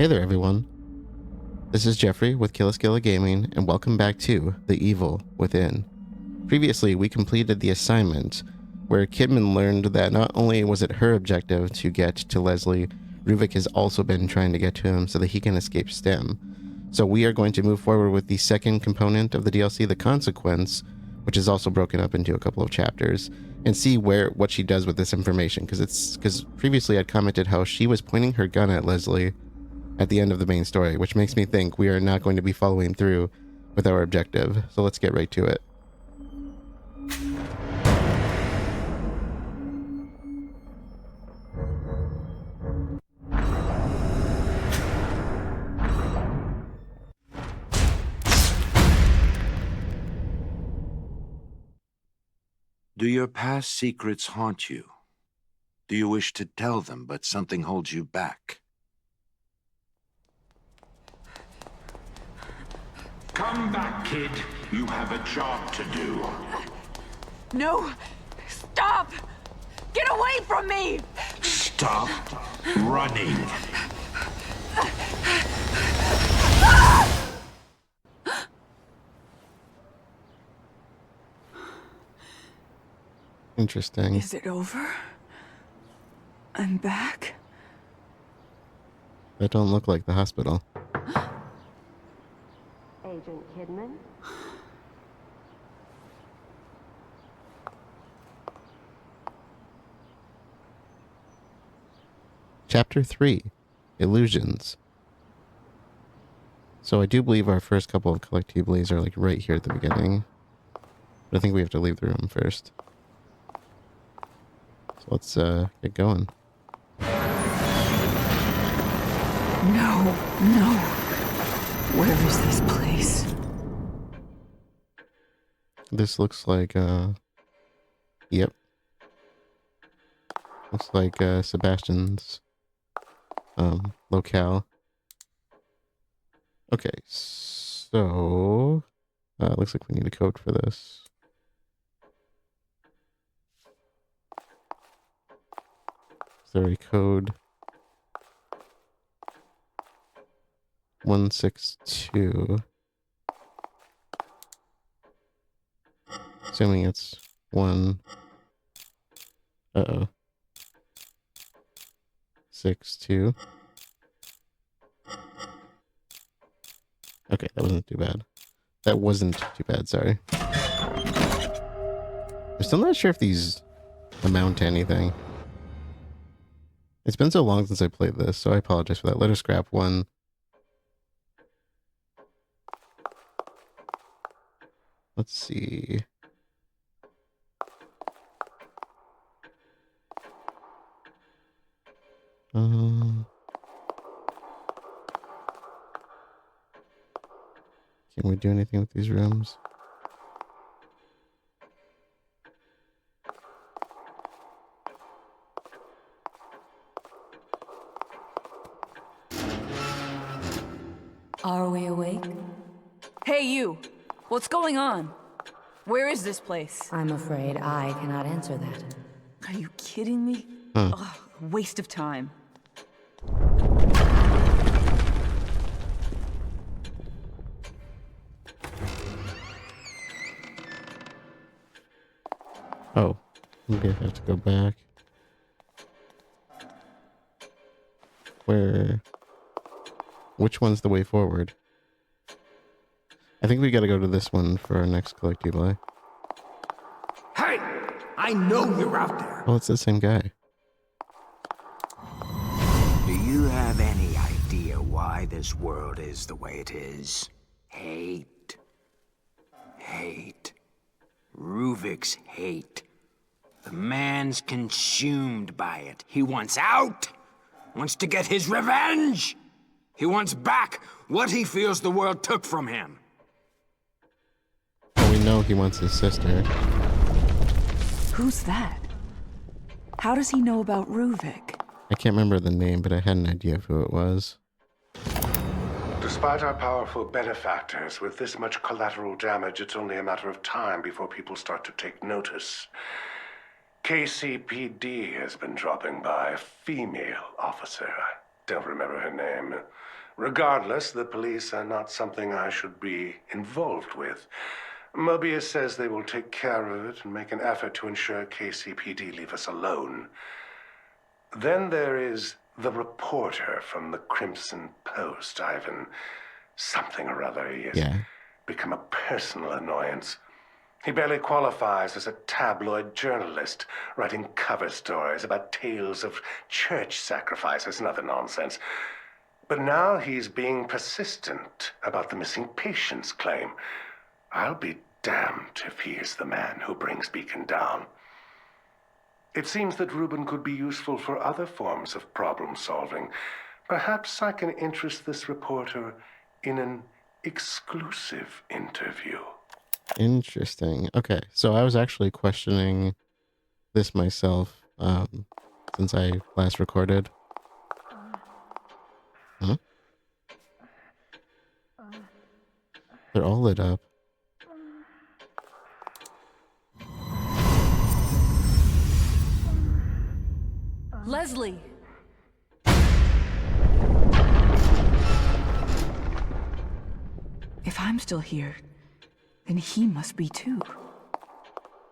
Hey there everyone, this is Jeffrey with Killaskila Gaming and welcome back to The Evil Within. Previously we completed the assignment where Kidman learned that not only was it her objective to get to Leslie, Ruvik has also been trying to get to him so that he can escape STEM. So we are going to move forward with the second component of the DLC, the Consequence, which is also broken up into a couple of chapters, and see what she does with this information, because previously I'd commented how she was pointing her gun at Leslie at the end of the main story, which makes me think we are not going to be following through with our objective. So let's get right to it. Do your past secrets haunt you? Do you wish to tell them, but something holds you back? Come back, kid. You have a job to do. No! Stop! Get away from me! Stop running. Interesting. Is it over? I'm back? That don't look like the hospital. Agent Kidman? Chapter 3, Illusions. So I do believe our first couple of collectibles are like right here at the beginning. But I think we have to leave the room first. So let's get going. No. Where is this place? This looks like yep. Looks like Sebastian's locale. Okay, so looks like we need a code for this. Is there a code? 162. Assuming it's 1. 62. Okay, that wasn't too bad. That wasn't too bad, sorry. I'm still not sure if these amount to anything. It's been so long since I played this, so I apologize for that. Let her scrap 1. Let's see. Can we do anything with these rooms? Are we awake? Hey, you! What's going on? Where is this place? I'm afraid I cannot answer that. Are you kidding me? Huh. Ugh, waste of time. Oh, maybe I have to go back. Which one's the way forward? I think we gotta go to this one for our next collectible. Hey! I know you're out there. Oh, it's the same guy. Do you have any idea why this world is the way it is? Hate. Hate. Ruvik's hate. The man's consumed by it. He wants out. Wants to get his revenge. He wants back what he feels the world took from him. Well, we know he wants his sister. Who's that? How does he know about Ruvik? I can't remember the name, but I had an idea of who it was. Despite our powerful benefactors, with this much collateral damage, it's only a matter of time before people start to take notice. KCPD has been dropping by. A female officer. I don't remember her name. Regardless, the police are not something I should be involved with. Mobius says they will take care of it and make an effort to ensure KCPD leave us alone. Then there is the reporter from the Crimson Post, Ivan. Something or other. He has become a personal annoyance. He barely qualifies as a tabloid journalist, writing cover stories about tales of church sacrifices and other nonsense. But now he's being persistent about the missing patients claim. I'll be damned if he is the man who brings Beacon down. It seems that Reuben could be useful for other forms of problem solving. Perhaps I can interest this reporter in an exclusive interview. Interesting. Okay, so I was actually questioning this myself since I last recorded. Huh? They're all lit up. Leslie! If I'm still here, then he must be too.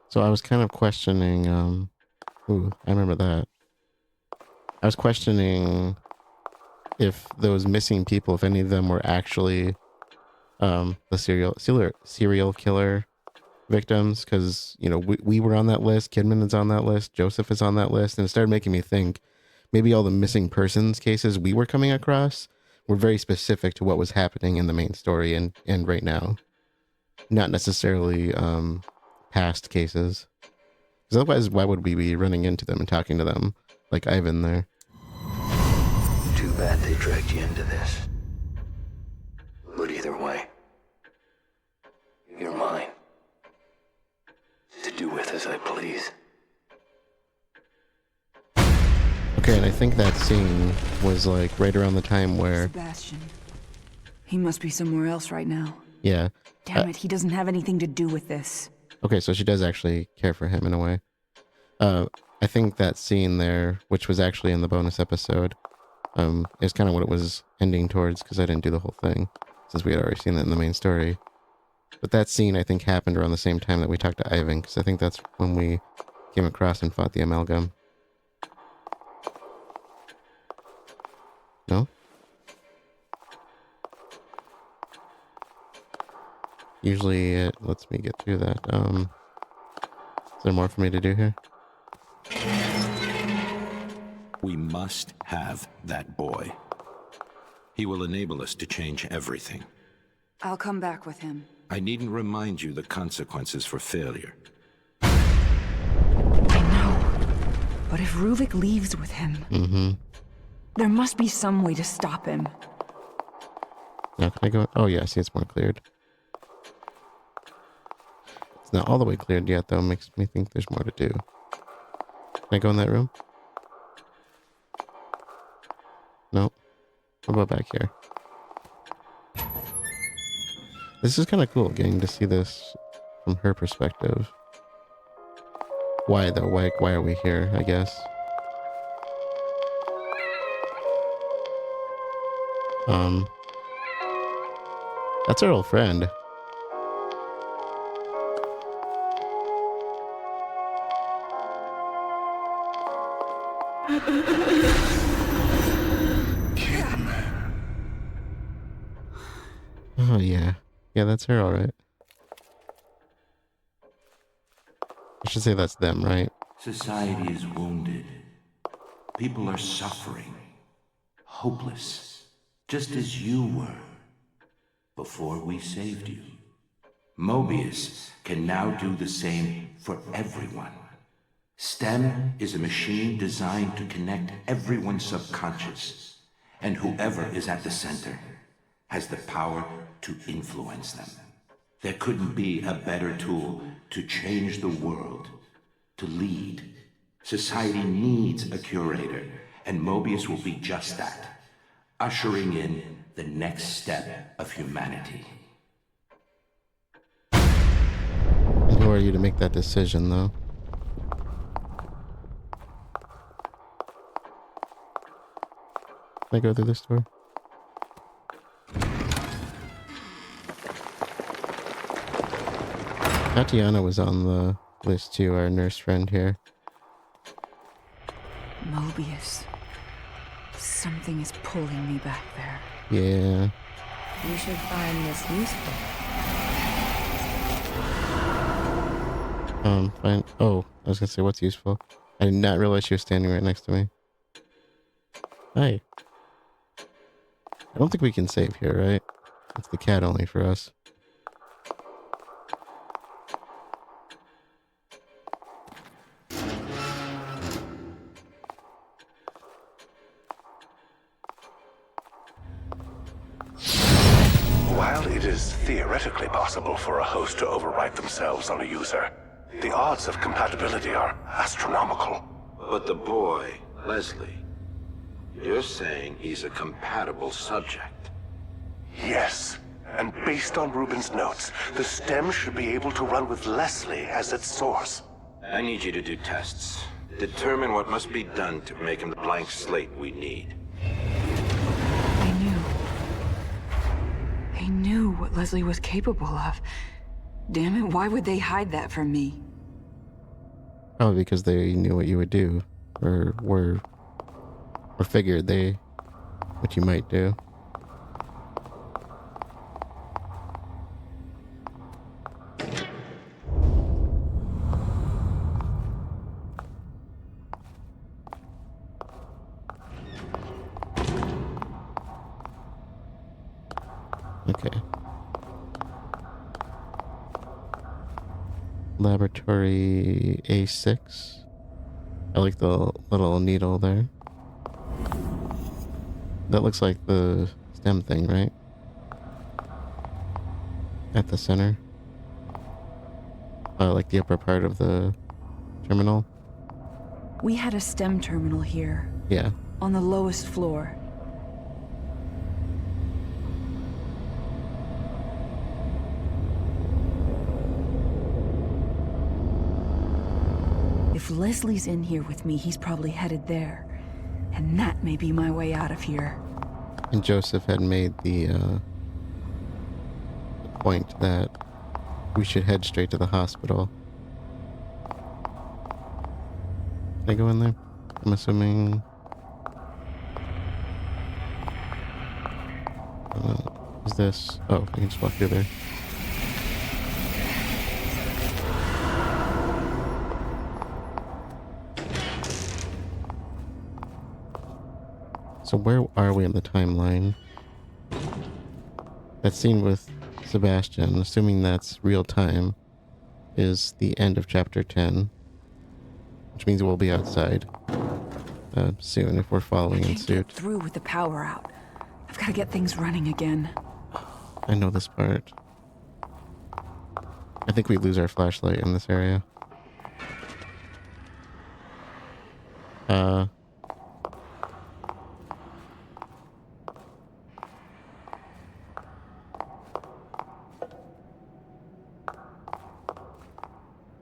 So I was kind of questioning, ooh, I remember that. I was questioning if those missing people, if any of them were actually the serial killer victims, because, you know, we were on that list, Kidman is on that list, Joseph is on that list, and it started making me think maybe all the missing persons cases we were coming across were very specific to what was happening in the main story and right now. Not necessarily past cases. Because otherwise, why would we be running into them and talking to them like Ivan there? Too bad they dragged you into this. But either way, you're mine. To do with as I please. Okay, and I think that scene was like right around the time where... Sebastian. He must be somewhere else right now. Yeah. Damn it, he doesn't have anything to do with this. Okay, so she does actually care for him in a way. I think that scene there, which was actually in the bonus episode, is kind of what it was ending towards, because I didn't do the whole thing, since we had already seen that in the main story. But that scene, I think, happened around the same time that we talked to Ivan, because I think that's when we came across and fought the amalgam. No? Usually it lets me get through that. Is there more for me to do here? We must have that boy. He will enable us to change everything. I'll come back with him. I needn't remind you the consequences for failure. I know. But if Ruvik leaves with him... There must be some way to stop him. Now can I go? Oh yeah, I see it's more cleared. It's not all the way cleared yet though, makes me think there's more to do. Can I go in that room? Nope. What about back here? This is kind of cool, getting to see this from her perspective. Why though? Why are we here, I guess? That's our old friend. Oh yeah. Yeah, that's her, alright. I should say that's them, right? Society is wounded. People are suffering. Hopeless. Just as you were. Before we saved you. Mobius can now do the same for everyone. STEM is a machine designed to connect everyone's subconscious, and whoever is at the center has the power to influence them. There couldn't be a better tool to change the world, to lead. Society needs a curator, and Mobius will be just that, ushering in the next step of humanity. And who are you to make that decision, though? Can I go through this door? Tatiana was on the list too, our nurse friend here. Mobius. Something is pulling me back there. Yeah. You should find this useful. Fine. Oh, I was gonna say, what's useful? I did not realize she was standing right next to me. Hi. I don't think we can save here, right? It's the cat only for us. While it is theoretically possible for a host to overwrite themselves on a user, the odds of compatibility are astronomical. But the boy, Leslie, you're saying he's a compatible subject. Yes, and based on Reuben's notes, the stem should be able to run with Leslie as its source. I need you to do tests. Determine what must be done to make him the blank slate we need. I knew what Leslie was capable of. Damn it, why would they hide that from me? Probably because they knew what you would do, or figured what you might do. Okay. Laboratory A6. I like the little needle there. That looks like the stem thing, right? At the center. Like the upper part of the terminal. We had a STEM terminal here. Yeah. On the lowest floor. If Leslie's in here with me, he's probably headed there. And that may be my way out of here. And Joseph had made the point that we should head straight to the hospital. Can I go in there? I'm assuming... is this... Oh, I can just walk through there. So where are we in the timeline? That scene with Sebastian, assuming that's real time, is the end of chapter 10. Which means we'll be outside soon if we're following in suit. Get through with the power out. I've got to get things running again. I know this part. I think we lose our flashlight in this area.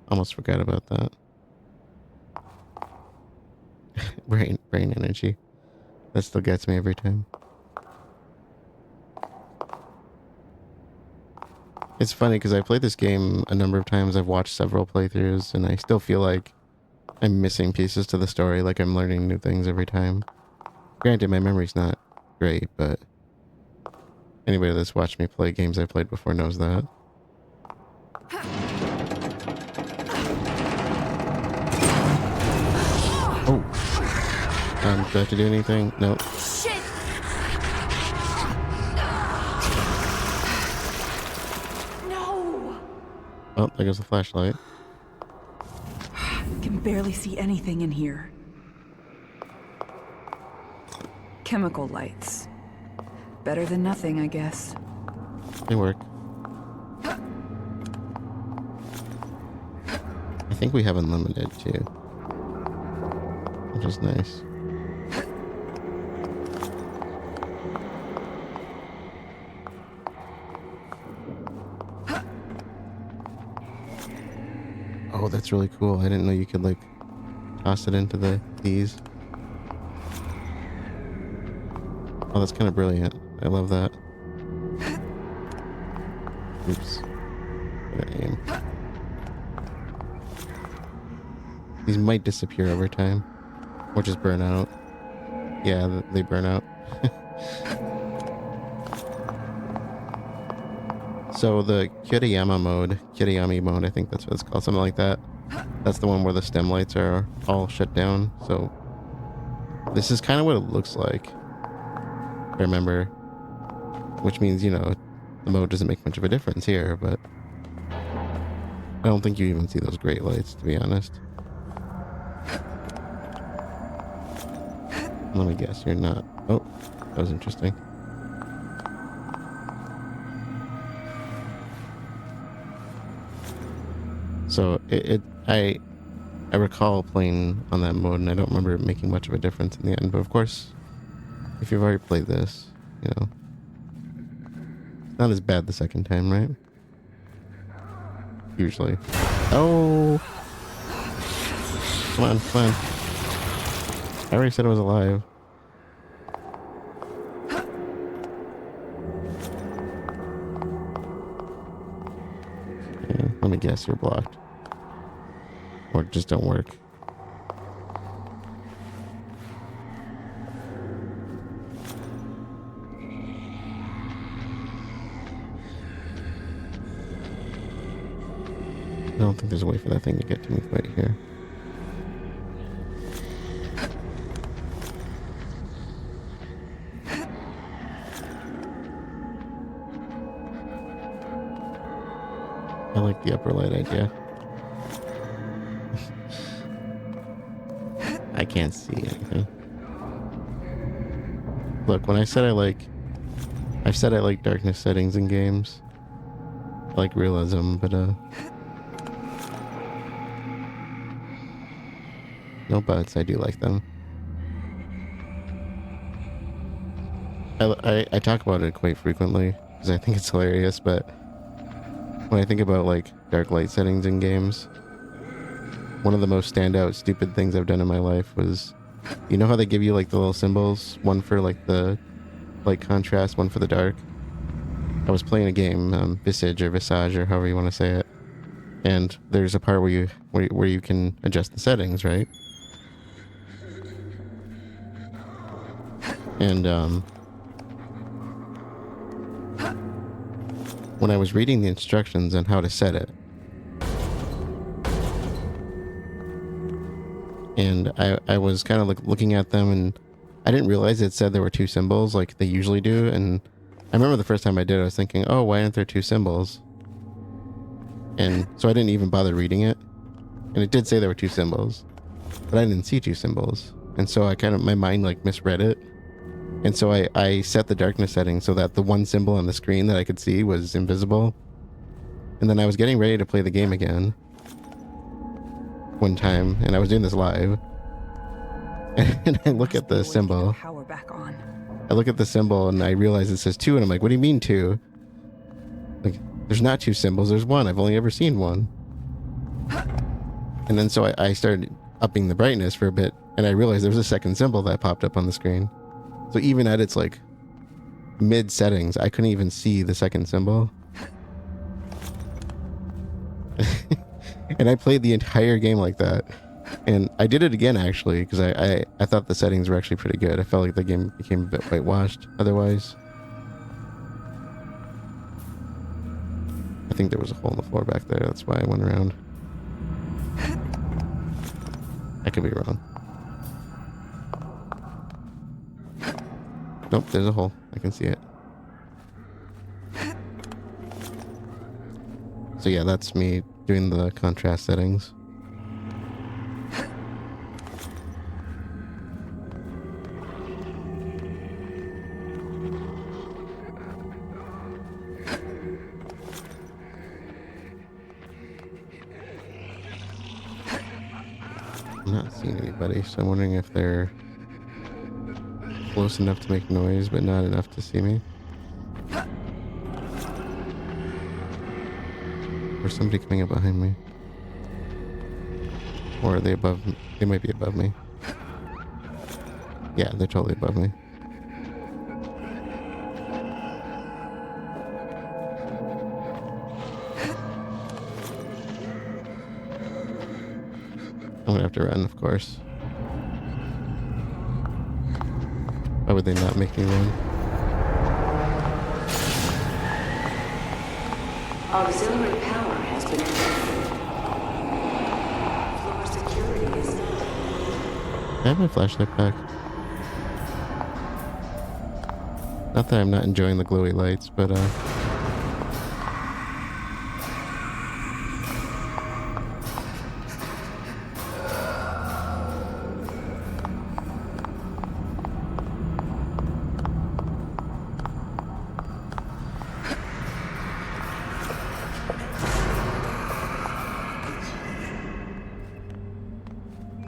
Almost forgot about that. brain energy. That still gets me every time. It's funny because I played this game a number of times. I've watched several playthroughs and I still feel like I'm missing pieces to the story, like I'm learning new things every time. Granted, my memory's not great, but anybody that's watched me play games I played before knows that. Oh. Do I have to do anything? Nope. Shit! No! Oh, there goes the flashlight. I can barely see anything in here. Chemical lights. Better than nothing, I guess. They work. I think we have unlimited too, which is nice. Oh, that's really cool. I didn't know you could like toss it into these. Oh, that's kind of brilliant. I love that. Oops. Gotta aim. These might disappear over time. Or just burn out. Yeah, they burn out. So the Kiriyami mode, I think that's what it's called, something like that. That's the one where the stem lights are all shut down. So this is kind of what it looks like, if I remember. Which means, you know, the mode doesn't make much of a difference here, but I don't think you even see those great lights, to be honest. Let me guess, you're not. Oh, that was interesting. So I recall playing on that mode, and I don't remember it making much of a difference in the end. But of course, if you've already played this, you know, it's not as bad the second time, right? Usually. Oh! Come on, come on. I already said I was alive. Okay, let me guess, you're blocked. Or just don't work. I don't think there's a way for that thing to get to me right here. I like the upper light idea. I can't see anything. Look, when I've said I like darkness settings in games. I like realism, but no buts, I do like them. I talk about it quite frequently because I think it's hilarious, but when I think about like dark light settings in games, one of the most standout stupid things I've done in my life was, you know how they give you like the little symbols, one for like the light contrast, one for the dark. I was playing a game, Visage or however you want to say it, and there's a part where you can adjust the settings, right? And when I was reading the instructions on how to set it, and I was kind of like looking at them, and I didn't realize it said there were two symbols like they usually do. And I remember the first time I did it, I was thinking, oh, why aren't there two symbols? And so I didn't even bother reading it, and it did say there were two symbols, but I didn't see two symbols. And so my mind like misread it. And so I set the darkness setting so that the one symbol on the screen that I could see was invisible. And then I was getting ready to play the game again one time, and I was doing this live. And I look at the symbol. Power back on. I look at the symbol and I realize it says 2, and I'm like, what do you mean 2? Like, there's not 2 symbols, there's 1. I've only ever seen 1. And then so I started upping the brightness for a bit, and I realized there was a second symbol that popped up on the screen. So even at its like mid settings, I couldn't even see the second symbol. And I played the entire game like that. And I did it again actually, because I thought the settings were actually pretty good. I felt like the game became a bit whitewashed otherwise. I think there was a hole in the floor back there, that's why I went around. I could be wrong. Nope, there's a hole. I can see it. So yeah, that's me doing the contrast settings. I'm not seeing anybody, so I'm wondering if they're close enough to make noise, but not enough to see me. Or somebody coming up behind me. Or are they above me? They might be above me. Yeah, they're totally above me. I'm gonna have to run, of course. Why would they not make me run? Auxiliary power has been activated. Floor security is I have my flashlight back. Not that I'm not enjoying the glowy lights, but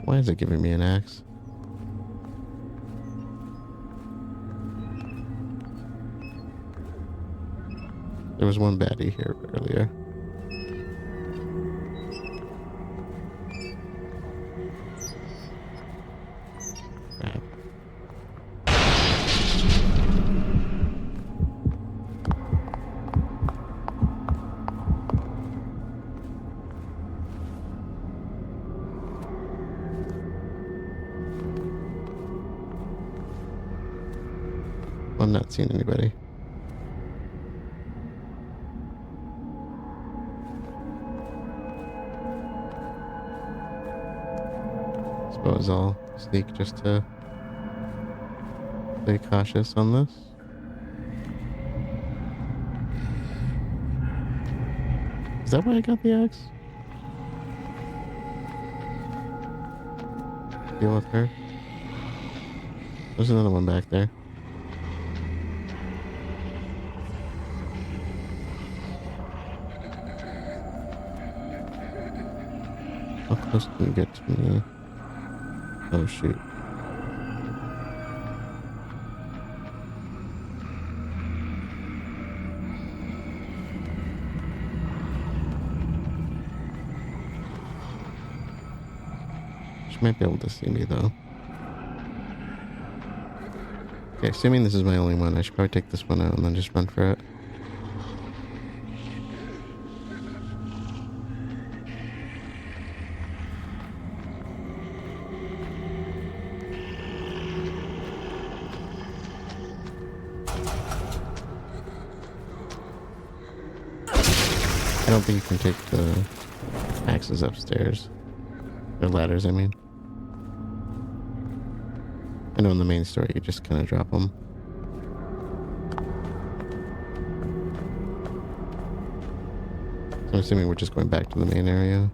why is it giving me an axe? There was one baddie here earlier. Crap. I'm not seeing anybody. Suppose I'll sneak just to stay cautious on this. Is that why I got the axe? Deal with her. There's another one back there. How close can you get to me? Oh shoot. She might be able to see me though. Okay, assuming this is my only one, I should probably take this one out and then just run for it. I don't think you can take the axes upstairs. Or ladders, I mean. I know in the main story you just kind of drop them. So I'm assuming we're just going back to the main area.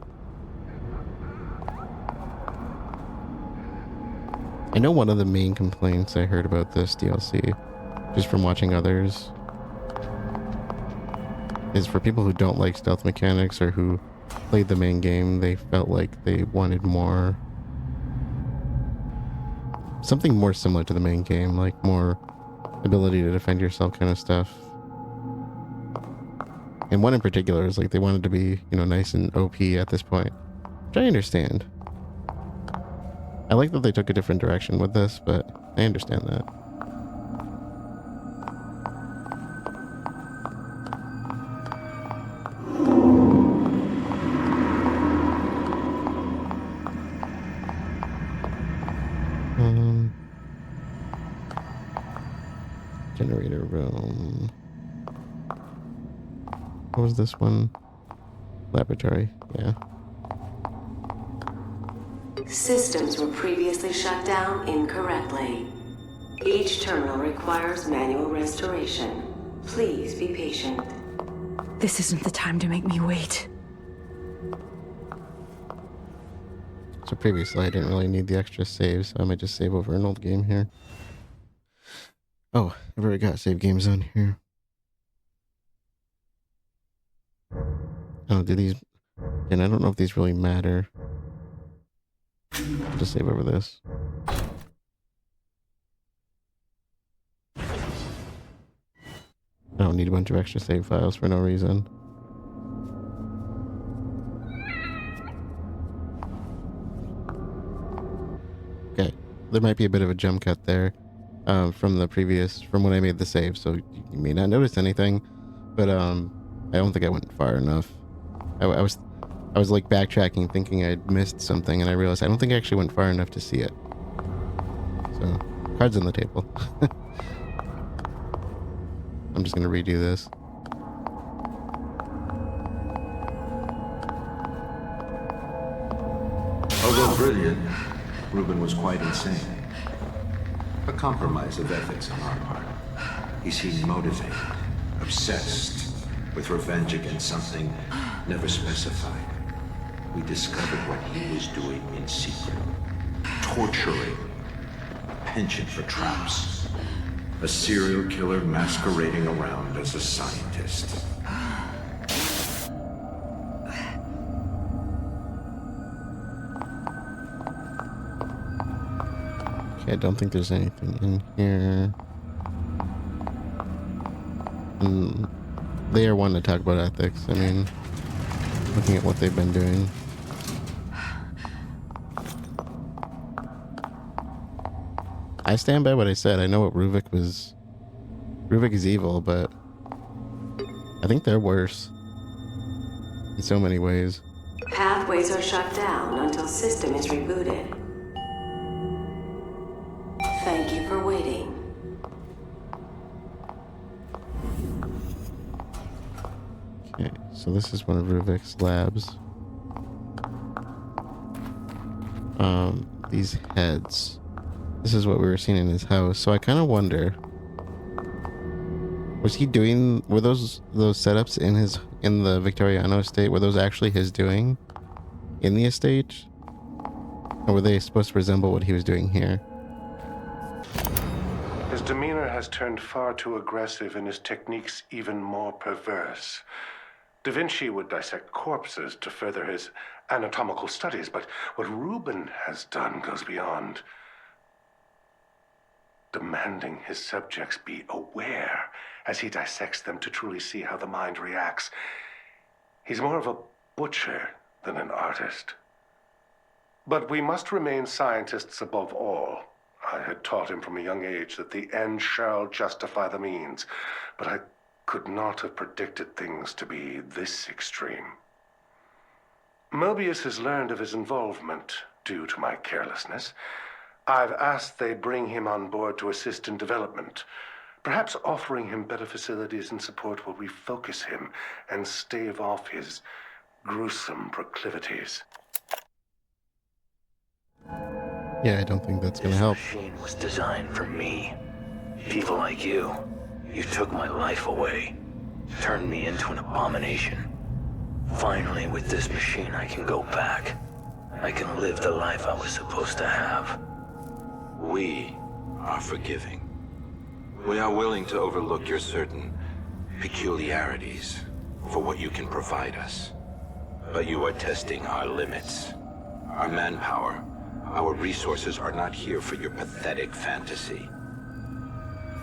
I know one of the main complaints I heard about this DLC, just from watching others, is for people who don't like stealth mechanics or who played the main game, they felt like they wanted more, something more similar to the main game, like more ability to defend yourself kind of stuff. And one in particular is like they wanted to be, you know, nice and OP at this point, which I understand. I like that they took a different direction with this, but I understand that. Generator room. What was this one? Laboratory, yeah. Systems were previously shut down incorrectly. Each terminal requires manual restoration. Please be patient. This isn't the time to make me wait. So previously I didn't really need the extra saves, so I might just save over an old game here. Oh, I've already got save games on here. Oh, do these... And I don't know if these really matter. I'll just save over this. I don't need a bunch of extra save files for no reason. Okay, there might be a bit of a jump cut there from when I made the save, so you may not notice anything, but I don't think I went far enough. I was I was like backtracking thinking I'd missed something, and I realized I don't think I actually went far enough to see it. So, cards on the table. I'm just gonna redo this. Although brilliant, Reuben was quite insane. A compromise of ethics on our part. He seemed motivated, obsessed, with revenge against something never specified. We discovered what he was doing in secret. Torturing. A penchant for traps. A serial killer masquerading around as a scientist. Okay, I don't think there's anything in here. They are one to talk about ethics. I mean, looking at what they've been doing. I stand by what I said. I know what Ruvik was. Ruvik is evil, but I think they're worse in so many ways. Pathways are shut down until system is rebooted. Thank you for waiting. Okay, so this is one of Ruvik's labs. These heads. This is what we were seeing in his house. So I kind of wonder, was he doing? Were those setups in the Victoriano estate? Were those actually his doing in the estate, or were they supposed to resemble what he was doing here? His demeanor has turned far too aggressive and his techniques even more perverse. Da Vinci would dissect corpses to further his anatomical studies, but what Reuben has done goes beyond. Demanding his subjects be aware as he dissects them to truly see how the mind reacts. He's more of a butcher than an artist. But we must remain scientists above all. I had taught him from a young age that the end shall justify the means, but I could not have predicted things to be this extreme. Mobius has learned of his involvement due to my carelessness. I've asked they bring him on board to assist in development. Perhaps offering him better facilities and support will refocus him and stave off his gruesome proclivities. Yeah, I don't think that's gonna help. This machine was designed for me. People like you. You took my life away. Turned me into an abomination. Finally, with this machine, I can go back. I can live the life I was supposed to have. We are forgiving. We are willing to overlook your certain peculiarities for what you can provide us. But you are testing our limits. Our manpower, our resources are not here for your pathetic fantasy.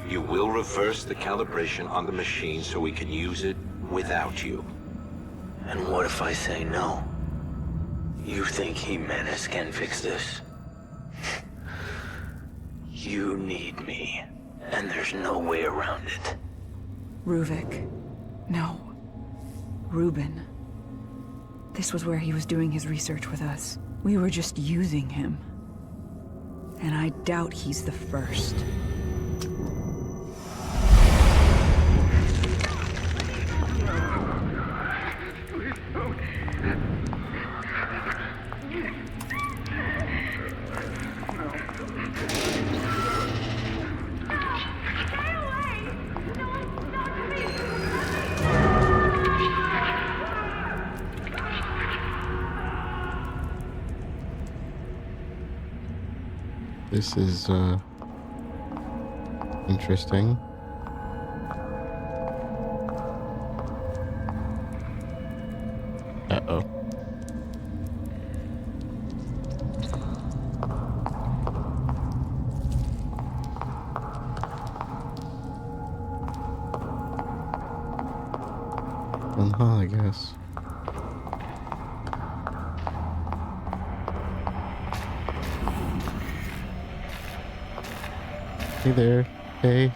You will reverse the calibration on the machine so we can use it without you. And what if I say no? You think Jimenez can fix this? You need me, and there's no way around it. Ruvik. No. Reuben. This was where he was doing his research with us. We were just using him. And I doubt he's the first. This is interesting. Uh-oh. I guess. Hey there. Hey.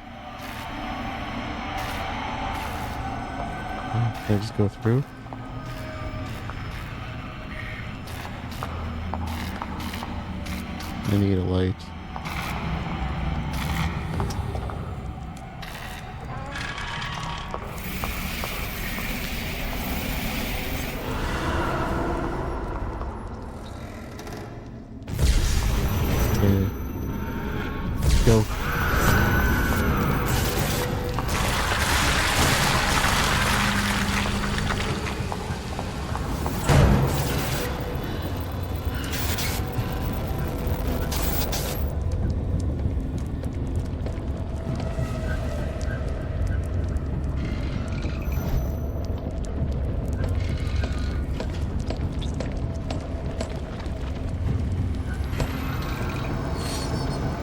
Can I just go through? I need a light. Okay. Go.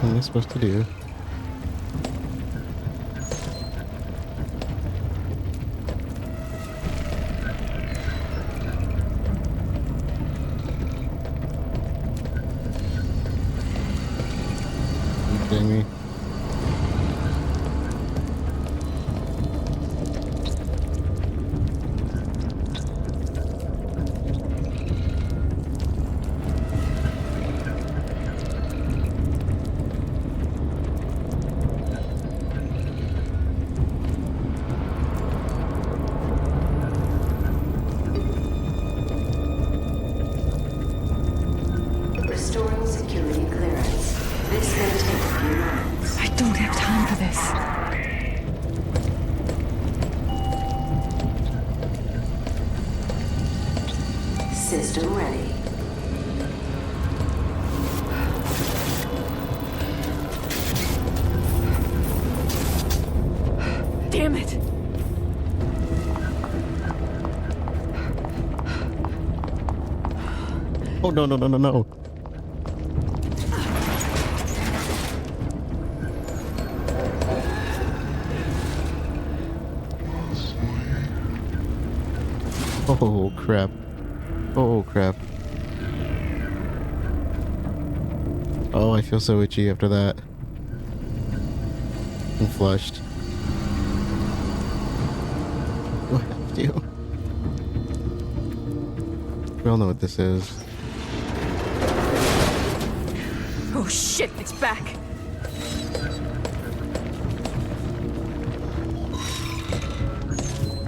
What am I supposed to do? Are you kidding me? Restoring security clearance. This may take a few moments. I don't have time for this. System ready. Damn it! Oh, no, no, no, no, no. Oh, crap. Oh, crap. Oh, I feel so itchy after that. I'm flushed. Do I have to? We all know what this is. Oh shit, it's back!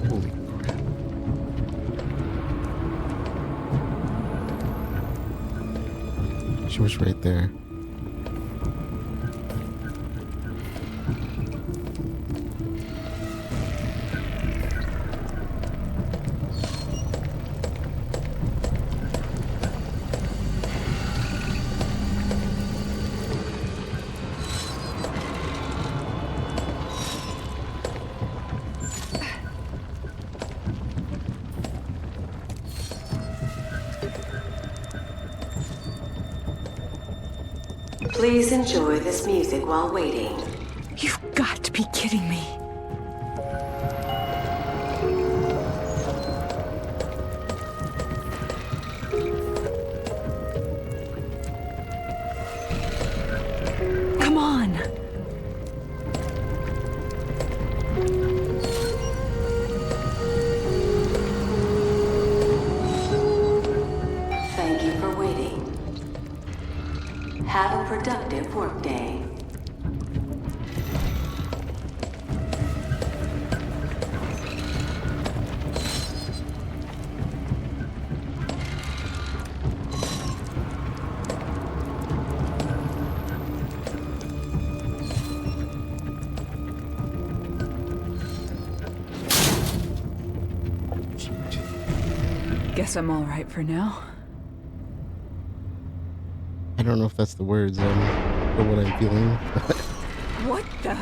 Holy crap. She was right there. Please enjoy this music while waiting. You've got to be kidding me. Come on! Thank you for waiting. Have a productive workday. Guess I'm all right for now. I don't know if that's the words, or what I'm feeling. What the?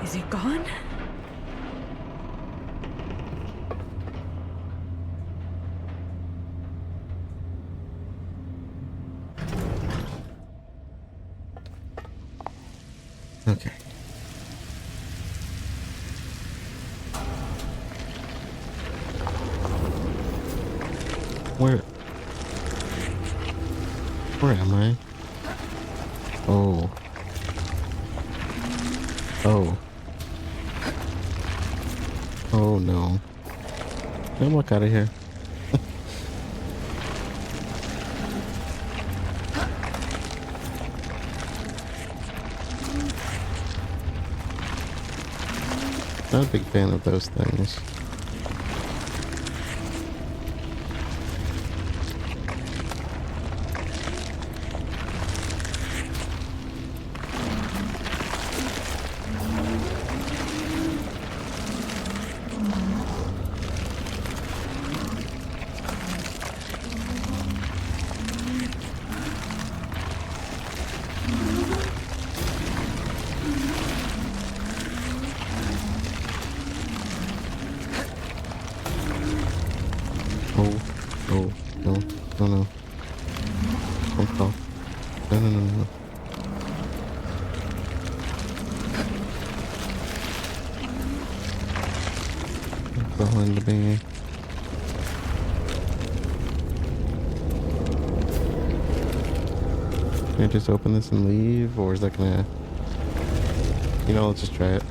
Is it gone? Okay. Where am I? Oh. Oh. Oh no. Can I walk out of here? Not a big fan of those things. Oh, no, no, no. Don't fall. No, no, no, no. Don't fall into me. Can I just open this and leave? Or is that gonna... You know, let's just try it.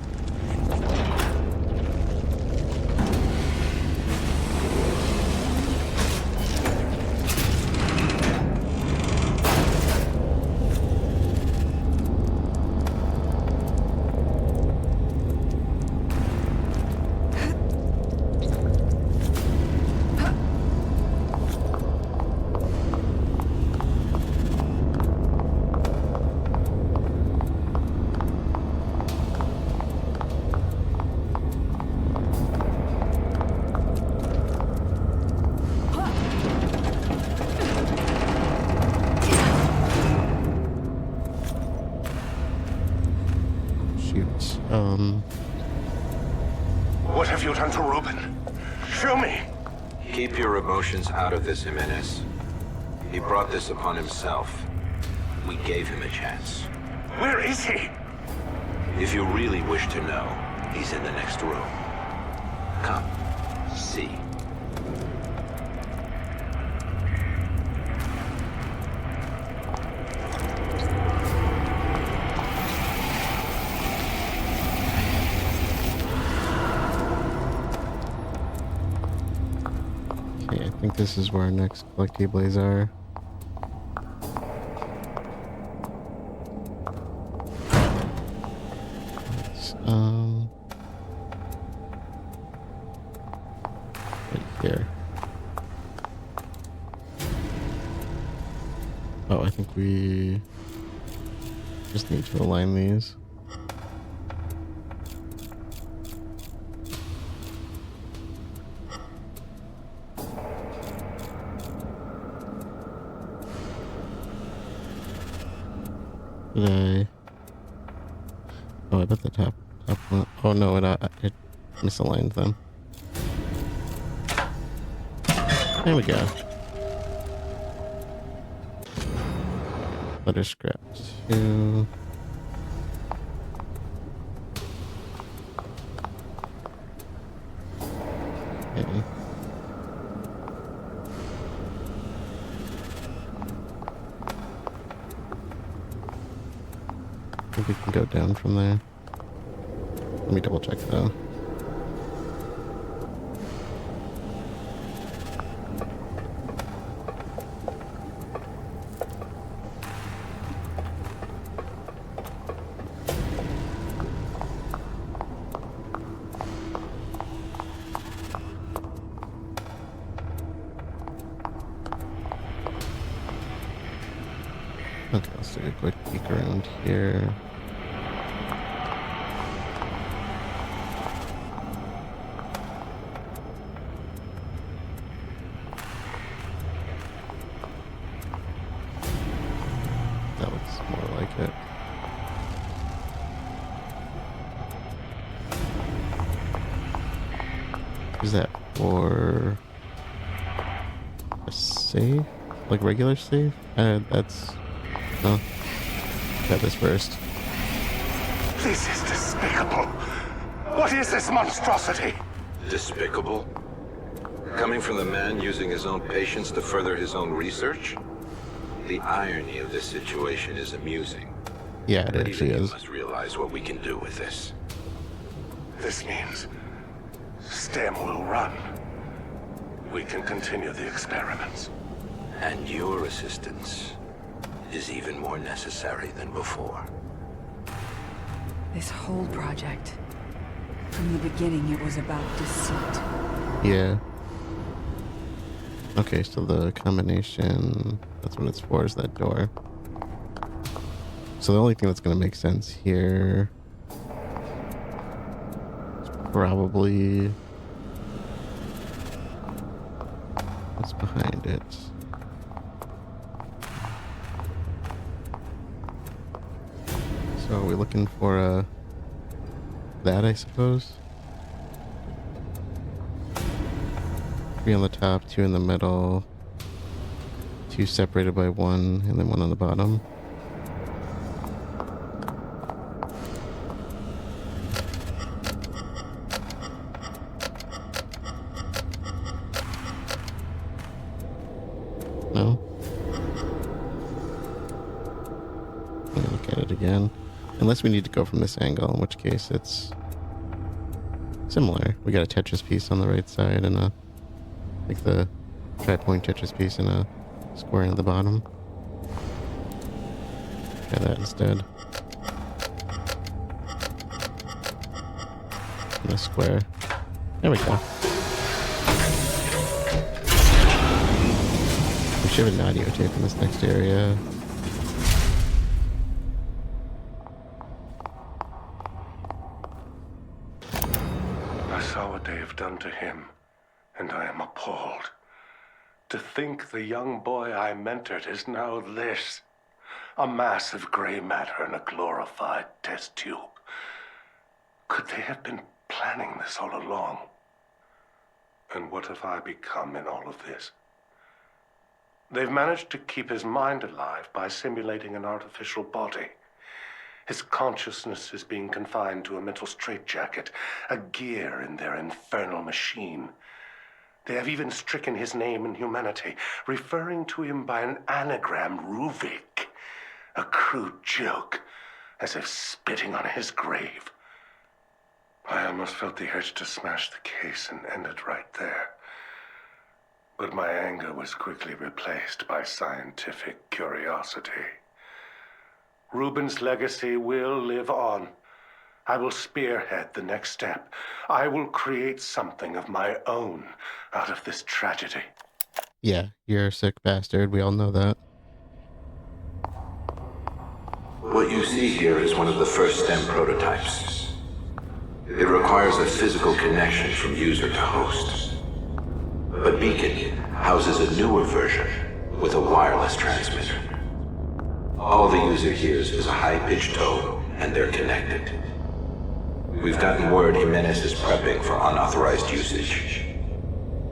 What have you done to Reuben? Show me! Keep your emotions out of this, Jimenez. He brought this upon himself. We gave him a chance. Where is he? If you really wish to know, he's in the next room. Come, see. Okay, I think this is where our next collectibles are. Right here. Oh, I think we just need to align these. Did I? Oh, I bet the top one. Oh no, it misaligned them. There we go. Letter scrap 2. Okay. I think we can go down from there. Let me double check though. Okay, let's take a quick peek around here. That looks more like it. Is that for a save? Like regular save? That's... Oh. Got this first. This is despicable. What is this monstrosity? Despicable? Coming from the man using his own patients to further his own research? The irony of this situation is amusing. Yeah, it But actually even is. you must realize what we can do with this. This means STEM will run. We can continue the experiments. And your assistance is even more necessary than before. This whole project, from the beginning, it was about deceit. Yeah. Okay, so the combination, that's what it's for, is that door. So the only thing that's going to make sense here is probably what's behind it. So are we looking for that, I suppose? 3 on the top, 2 in the middle, 2 separated by 1, and then 1 on the bottom. No? Let me look at it again. Unless we need to go from this angle, in which case it's similar. We got a Tetris piece on the right side and a, like the tri-point Tetris piece and a square at the bottom. Try that instead. And a square. There we go. We should have an audio tape in this next area. I saw what they have done to him, and I am appalled. To think the young boy I mentored is now this. A mass of gray matter in a glorified test tube. Could they have been planning this all along? And what have I become in all of this? They've managed to keep his mind alive by simulating an artificial body. His consciousness is being confined to a mental straitjacket, a gear in their infernal machine. They have even stricken his name and humanity, referring to him by an anagram, Ruvik. A crude joke, as if spitting on his grave. I almost felt the urge to smash the case and end it right there. But my anger was quickly replaced by scientific curiosity. Reuben's legacy will live on. I will spearhead the next step. I will create something of my own out of this tragedy. Yeah, you're a sick bastard. We all know that. What you see here is one of the first STEM prototypes. It requires a physical connection from user to host. But Beacon houses a newer version with a wireless transmitter. All the user hears is a high-pitched tone, and they're connected. We've gotten word Jimenez is prepping for unauthorized usage.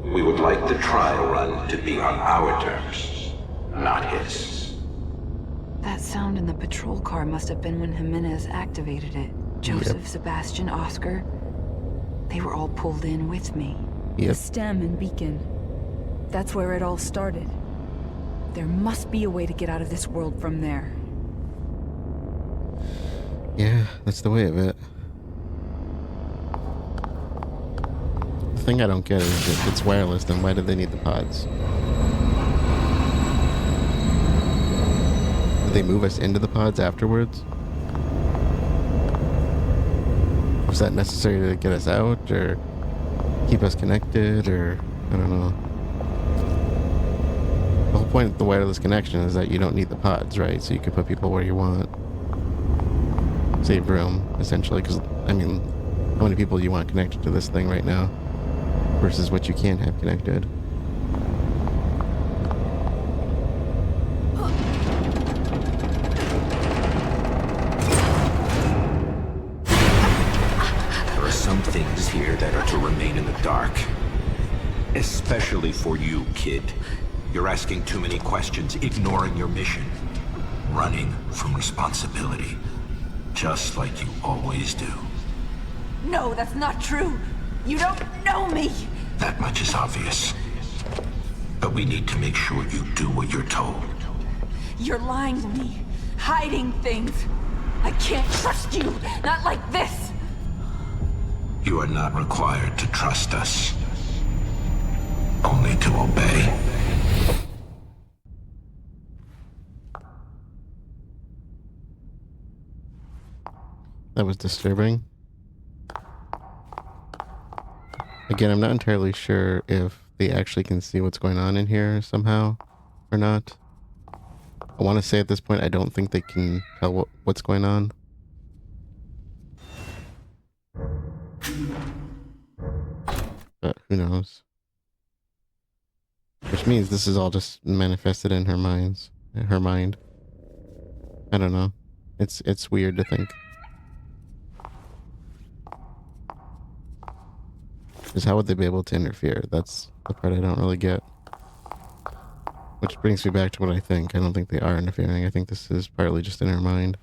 We would like the trial run to be on our terms, not his. That sound in the patrol car must have been when Jimenez activated it. Joseph, Sebastian, Oscar. They were all pulled in with me. Yep. STEM and Beacon. That's where it all started. There must be a way to get out of this world from there. Yeah, that's the way of it. The thing I don't get is if it's wireless, then why do they need the pods? Did they move us into the pods afterwards? Was that necessary to get us out, or keep us connected, or I don't know. The whole point of the wireless connection is that you don't need the pods, right? So you can put people where you want. Save room, essentially, because, I mean, how many people do you want connected to this thing right now versus what you can have connected? There are some things here that are to remain in the dark. Especially for you, kid. You're asking too many questions, ignoring your mission. Running from responsibility. Just like you always do. No, that's not true. You don't know me. That much is obvious. But we need to make sure you do what you're told. You're lying to me, hiding things. I can't trust you, not like this. You are not required to trust us. Only to obey. That was disturbing. Again, I'm not entirely sure if they actually can see what's going on in here somehow or not. I want to say at this point, I don't think they can tell what's going on. But who knows? Which means this is all just manifested in her mind. I don't know. It's weird to think. Because how would they be able to interfere? That's the part I don't really get. Which brings me back to what I think. I don't think they are interfering. I think this is partly just in her mind.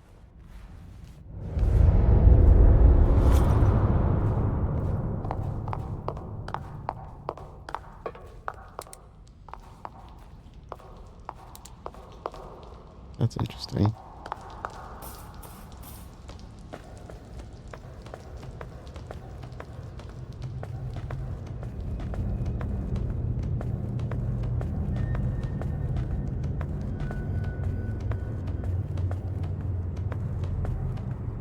That's interesting.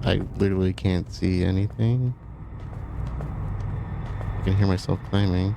I literally can't see anything. I can hear myself climbing.